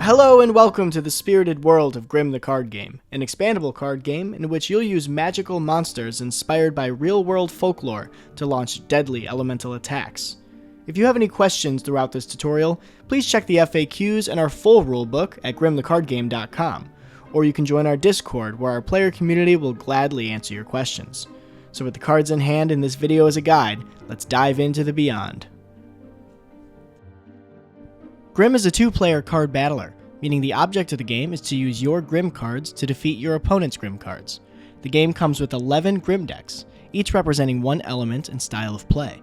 Hello and welcome to the spirited world of Grimm the Card Game, an expandable card game in which you'll use magical monsters inspired by real-world folklore to launch deadly elemental attacks. If you have any questions throughout this tutorial, please check the FAQs and our full rulebook at grimthecardgame.com, or you can join our Discord where our player community will gladly answer your questions. So with the cards in hand and this video as a guide, let's dive into the beyond. Grimm is a two-player card battler, meaning the object of the game is to use your Grimm cards to defeat your opponent's Grimm cards. The game comes with 11 Grimm decks, each representing one element and style of play.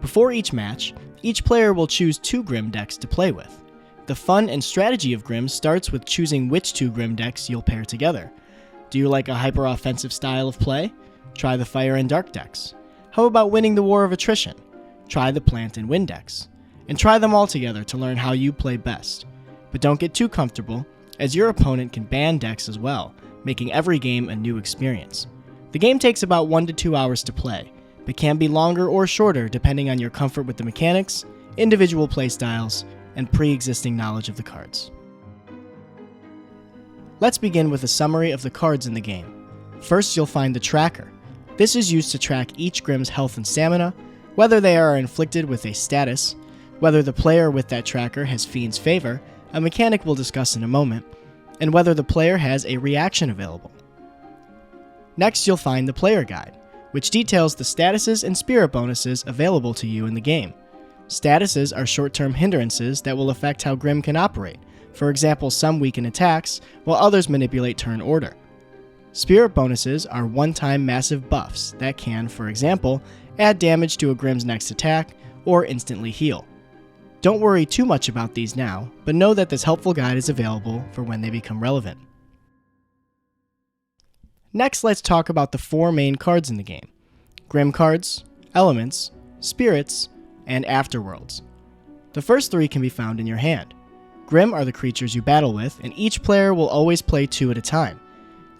Before each match, each player will choose 2 Grimm decks to play with. The fun and strategy of Grimm starts with choosing which 2 Grimm decks you'll pair together. Do you like a hyper-offensive style of play? Try the Fire and Dark decks. How about winning the War of Attrition? Try the Plant and Wind decks. And try them all together to learn how you play best. But don't get too comfortable, as your opponent can ban decks as well, making every game a new experience. The game takes about 1 to 2 hours to play, but can be longer or shorter depending on your comfort with the mechanics, individual playstyles, and pre-existing knowledge of the cards. Let's begin with a summary of the cards in the game. First, you'll find the tracker. This is used to track each Grimm's health and stamina, whether they are inflicted with a status, whether the player with that tracker has Fiend's Favor, a mechanic we'll discuss in a moment, and whether the player has a reaction available. Next, you'll find the player guide, which details the statuses and spirit bonuses available to you in the game. Statuses are short-term hindrances that will affect how Grimm can operate. For example, some weaken attacks, while others manipulate turn order. Spirit bonuses are one-time massive buffs that can, for example, add damage to a Grimm's next attack or instantly heal. Don't worry too much about these now, but know that this helpful guide is available for when they become relevant. Next, let's talk about the 4 main cards in the game: Grimm cards, elements, spirits, and afterworlds. The first 3 can be found in your hand. Grimm are the creatures you battle with, and each player will always play 2 at a time.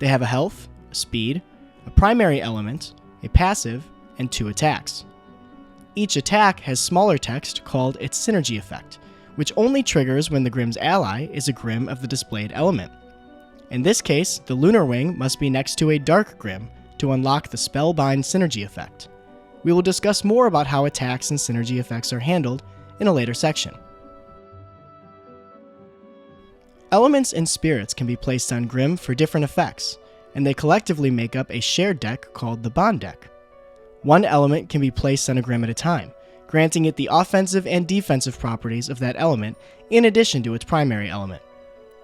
They have a health, a speed, a primary element, a passive, and 2 attacks. Each attack has smaller text called its synergy effect, which only triggers when the Grimm's ally is a Grimm of the displayed element. In this case, the Lunar Wing must be next to a Dark Grimm to unlock the Spellbind synergy effect. We will discuss more about how attacks and synergy effects are handled in a later section. Elements and spirits can be placed on Grimm for different effects, and they collectively make up a shared deck called the Bond deck. One element can be placed on a Grimm at a time, granting it the offensive and defensive properties of that element in addition to its primary element.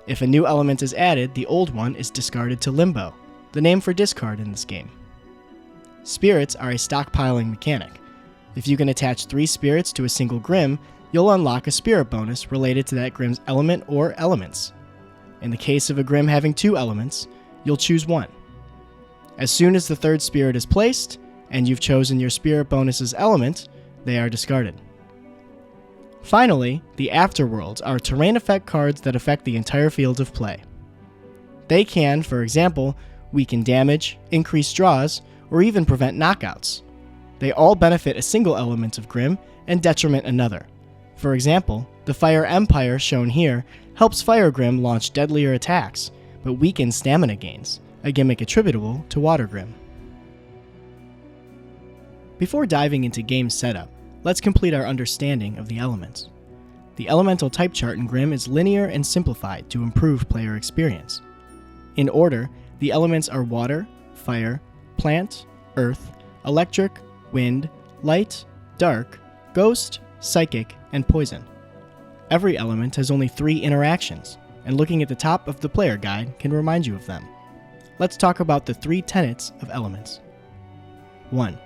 If a new element is added, the old one is discarded to Limbo, the name for discard in this game. Spirits are a stockpiling mechanic. If you can attach 3 spirits to a single Grimm, you'll unlock a spirit bonus related to that Grimm's element or elements. In the case of a Grimm having 2 elements, you'll choose 1. As soon as the 3rd spirit is placed, and you've chosen your spirit bonus's element, they are discarded. Finally, the afterworlds are terrain effect cards that affect the entire field of play. They can, for example, weaken damage, increase draws, or even prevent knockouts. They all benefit a single element of Grimm and detriment another. For example, the Fire Empire shown here helps Fire Grimm launch deadlier attacks, but weakens stamina gains, a gimmick attributable to Water Grimm. Before diving into game setup, let's complete our understanding of the elements. The elemental type chart in Grimm is linear and simplified to improve player experience. In order, the elements are water, fire, plant, earth, electric, wind, light, dark, ghost, psychic, and poison. Every element has only 3 interactions, and looking at the top of the player guide can remind you of them. Let's talk about the 3 tenets of elements. 1.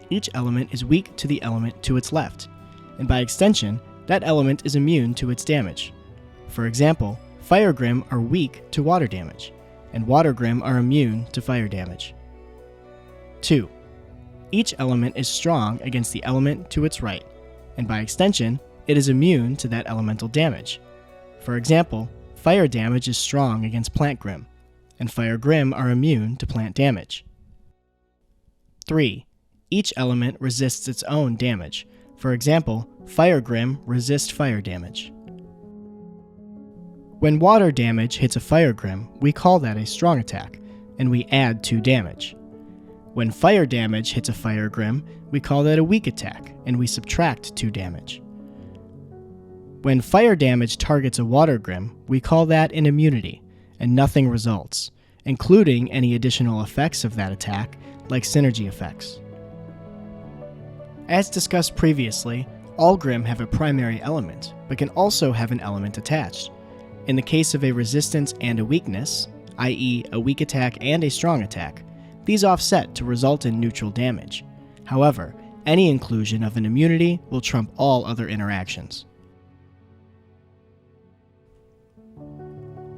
Each element is weak to the element to its left, and by extension, that element is immune to its damage. For example, Fire Grimm are weak to water damage, and Water Grimm are immune to fire damage. 2. Each element is strong against the element to its right, and by extension, it is immune to that elemental damage. For example, fire damage is strong against Plant Grimm, and Fire Grimm are immune to plant damage. 3. Each element resists its own damage. For example, Fire Grimm resist fire damage. When water damage hits a fire Grim, we call that a strong attack, and we add 2 damage. When fire damage hits a fire Grim, we call that a weak attack, and we subtract 2 damage. When fire damage targets a water Grim, we call that an immunity, and nothing results, including any additional effects of that attack, like synergy effects. As discussed previously, all Grim have a primary element, but can also have an element attached. In the case of a resistance and a weakness, i.e. a weak attack and a strong attack, these offset to result in neutral damage. However, any inclusion of an immunity will trump all other interactions.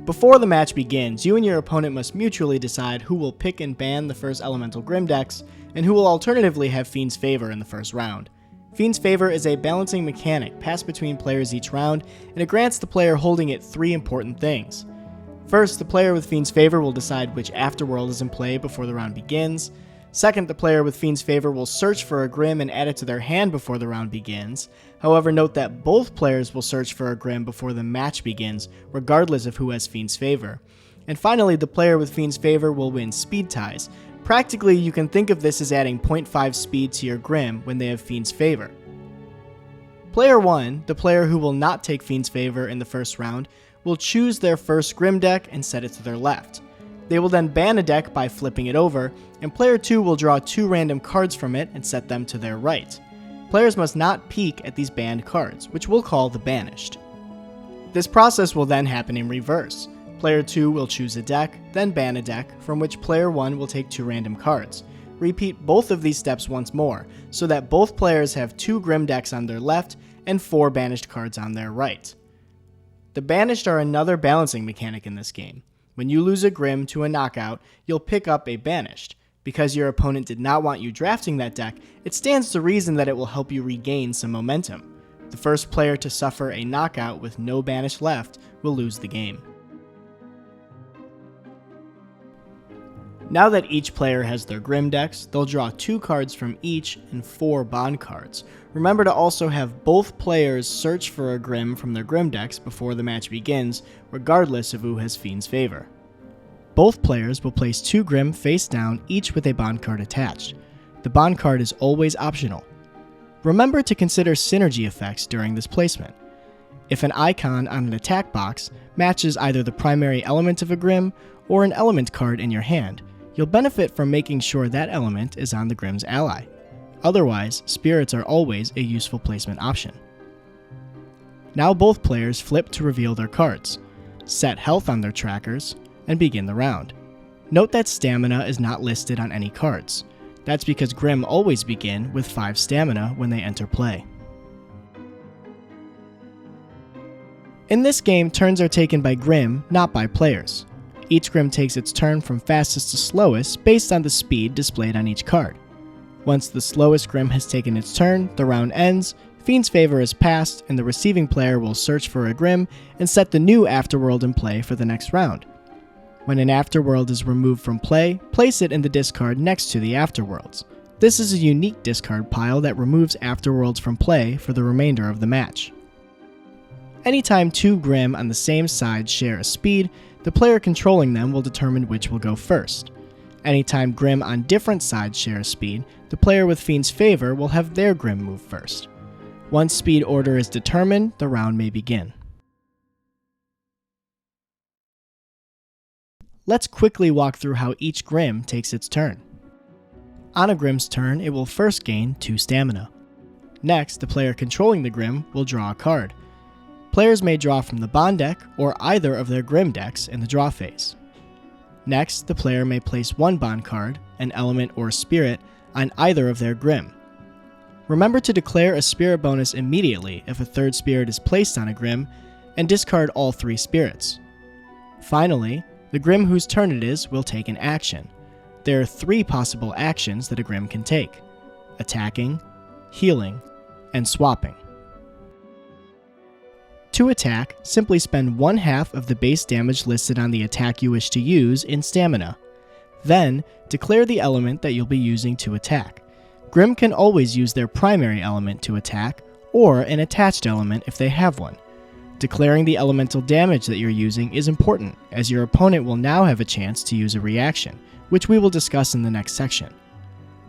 Before the match begins, you and your opponent must mutually decide who will pick and ban the first elemental Grim decks, and who will alternatively have Fiend's Favor in the first round. Fiend's Favor is a balancing mechanic passed between players each round, and it grants the player holding it 3 important things. First, the player with Fiend's Favor will decide which afterworld is in play before the round begins. Second, the player with Fiend's Favor will search for a Grim and add it to their hand before the round begins. However, note that both players will search for a Grim before the match begins, regardless of who has Fiend's Favor. And finally, the player with Fiend's Favor will win speed ties. Practically, you can think of this as adding 0.5 speed to your Grim when they have Fiend's Favor. Player 1, the player who will not take Fiend's Favor in the first round, will choose their first Grim deck and set it to their left. They will then ban a deck by flipping it over, and player 2 will draw 2 random cards from it and set them to their right. Players must not peek at these banned cards, which we'll call the banished. This process will then happen in reverse. Player 2 will choose a deck, then ban a deck, from which player 1 will take 2 random cards. Repeat both of these steps once more, so that both players have 2 Grim decks on their left and 4 banished cards on their right. The banished are another balancing mechanic in this game. When you lose a Grim to a knockout, you'll pick up a banished. Because your opponent did not want you drafting that deck, it stands to reason that it will help you regain some momentum. The first player to suffer a knockout with no banished left will lose the game. Now that each player has their Grim decks, they'll draw 2 cards from each and 4 bond cards. Remember to also have both players search for a Grim from their Grim decks before the match begins, regardless of who has Fiend's Favor. Both players will place 2 Grim face down, each with a bond card attached. The bond card is always optional. Remember to consider synergy effects during this placement. If an icon on an attack box matches either the primary element of a Grim or an element card in your hand, you'll benefit from making sure that element is on the Grim's ally. Otherwise, spirits are always a useful placement option. Now both players flip to reveal their cards, set health on their trackers, and begin the round. Note that stamina is not listed on any cards. That's because Grim always begin with 5 stamina when they enter play. In this game, turns are taken by Grim, not by players. Each Grim takes its turn from fastest to slowest based on the speed displayed on each card. Once the slowest Grim has taken its turn, the round ends, Fiend's Favor is passed, and the receiving player will search for a Grim and set the new afterworld in play for the next round. When an afterworld is removed from play, place it in the discard next to the afterworlds. This is a unique discard pile that removes afterworlds from play for the remainder of the match. Anytime 2 Grim on the same side share a speed, the player controlling them will determine which will go first. Anytime Grim on different sides share a speed, the player with Fiend's Favor will have their Grim move first. Once speed order is determined, the round may begin. Let's quickly walk through how each Grim takes its turn. On a Grim's turn, it will first gain 2 stamina. Next, the player controlling the Grim will draw a card. Players may draw from the bond deck or either of their Grim decks in the draw phase. Next, the player may place 1 bond card, an element or spirit, on either of their Grim. Remember to declare a spirit bonus immediately if a 3rd spirit is placed on a Grim, and discard all 3 spirits. Finally, the Grim whose turn it is will take an action. There are 3 possible actions that a Grim can take: attacking, healing, and swapping. To attack, simply spend 1/2 of the base damage listed on the attack you wish to use in stamina. Then, declare the element that you'll be using to attack. Grim can always use their primary element to attack, or an attached element if they have one. Declaring the elemental damage that you're using is important, as your opponent will now have a chance to use a reaction, which we will discuss in the next section.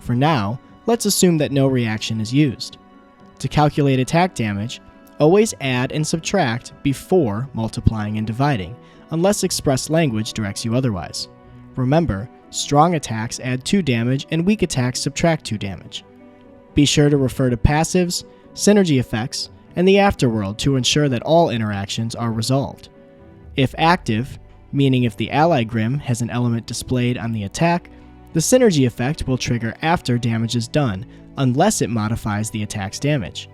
For now, let's assume that no reaction is used. To calculate attack damage, always add and subtract before multiplying and dividing, unless express language directs you otherwise. Remember, strong attacks add 2 damage and weak attacks subtract 2 damage. Be sure to refer to passives, synergy effects, and the afterworld to ensure that all interactions are resolved. If active, meaning if the ally Grim has an element displayed on the attack, the synergy effect will trigger after damage is done, unless it modifies the attack's damage.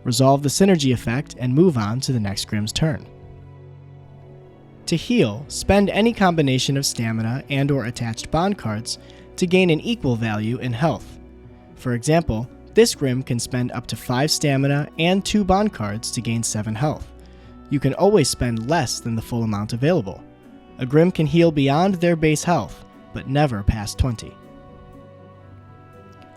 Resolve the synergy effect and move on to the next Grim's turn. To heal, spend any combination of stamina and/or attached bond cards to gain an equal value in health. For example, this Grim can spend up to 5 stamina and 2 bond cards to gain 7 health. You can always spend less than the full amount available. A Grim can heal beyond their base health, but never past 20.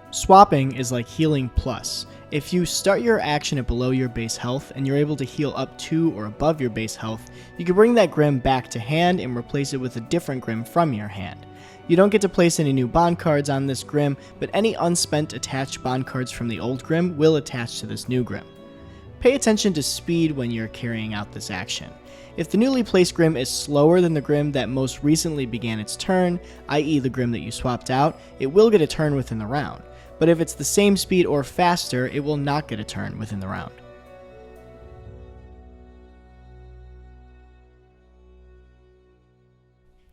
Swapping is like healing plus. If you start your action at below your base health and you're able to heal up to or above your base health, you can bring that Grim back to hand and replace it with a different Grim from your hand. You don't get to place any new bond cards on this Grim, but any unspent attached bond cards from the old Grim will attach to this new Grim. Pay attention to speed when you're carrying out this action. If the newly placed Grim is slower than the Grim that most recently began its turn, i.e. the Grim that you swapped out, it will get a turn within the round. But if it's the same speed or faster, it will not get a turn within the round.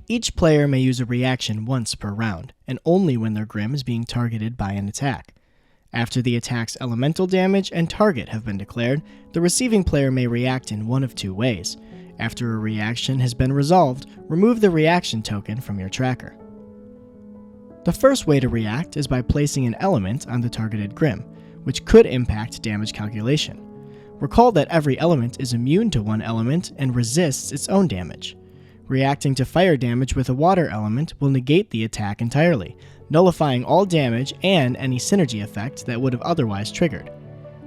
Each player may use a reaction once per round, and only when their Grim is being targeted by an attack. After the attack's elemental damage and target have been declared, the receiving player may react in one of 2 ways. After a reaction has been resolved, remove the reaction token from your tracker. The first way to react is by placing an element on the targeted Grim, which could impact damage calculation. Recall that every element is immune to one element and resists its own damage. Reacting to fire damage with a water element will negate the attack entirely, nullifying all damage and any synergy effect that would have otherwise triggered.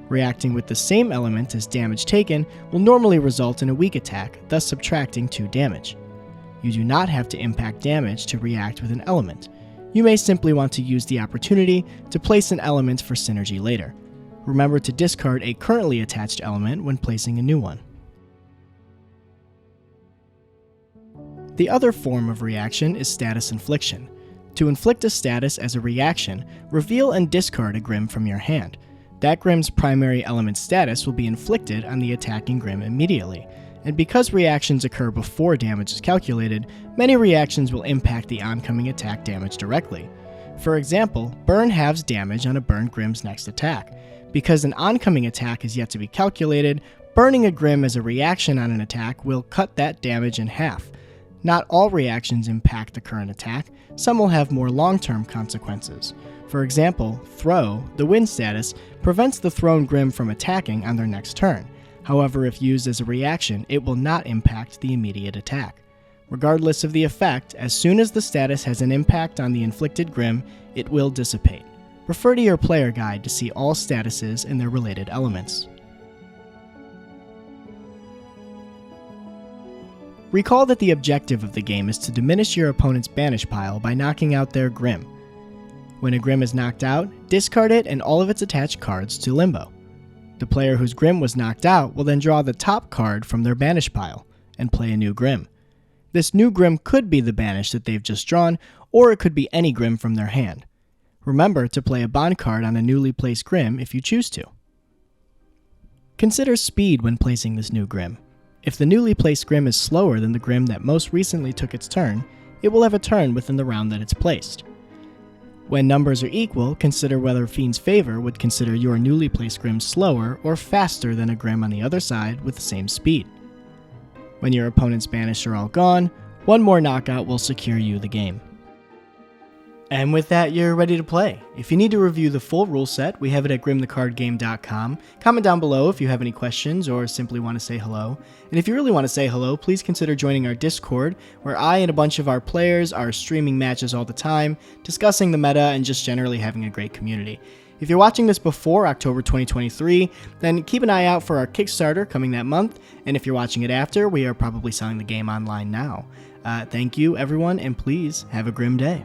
Reacting with the same element as damage taken will normally result in a weak attack, thus subtracting 2 damage. You do not have to impact damage to react with an element. You may simply want to use the opportunity to place an element for synergy later. Remember to discard a currently attached element when placing a new one. The other form of reaction is status infliction. To inflict a status as a reaction, reveal and discard a Grim from your hand. That Grim's primary element status will be inflicted on the attacking Grim immediately, and because reactions occur before damage is calculated, many reactions will impact the oncoming attack damage directly. For example, burn halves damage on a burned Grim's next attack. Because an oncoming attack is yet to be calculated, burning a Grim as a reaction on an attack will cut that damage in half. Not all reactions impact the current attack, some will have more long-term consequences. For example, Throw, the win status, prevents the thrown Grim from attacking on their next turn. However, if used as a reaction, it will not impact the immediate attack. Regardless of the effect, as soon as the status has an impact on the inflicted Grim, it will dissipate. Refer to your player guide to see all statuses and their related elements. Recall that the objective of the game is to diminish your opponent's banish pile by knocking out their Grim. When a Grim is knocked out, discard it and all of its attached cards to limbo. The player whose Grim was knocked out will then draw the top card from their banish pile and play a new Grim. This new Grim could be the banish that they've just drawn, or it could be any Grim from their hand. Remember to play a bond card on a newly placed Grim if you choose to. Consider speed when placing this new Grim. If the newly placed Grim is slower than the Grim that most recently took its turn, it will have a turn within the round that it's placed. When numbers are equal, consider whether Fiend's Favor would consider your newly placed Grim slower or faster than a Grim on the other side with the same speed. When your opponent's banished are all gone, one more knockout will secure you the game. And with that, you're ready to play. If you need to review the full rule set, we have it at grimthecardgame.com. Comment down below if you have any questions or simply want to say hello. And if you really want to say hello, please consider joining our Discord, where I and a bunch of our players are streaming matches all the time, discussing the meta, and just generally having a great community. If you're watching this before October 2023, then keep an eye out for our Kickstarter coming that month, and if you're watching it after, we are probably selling the game online now. Thank you, everyone, and please have a grim day.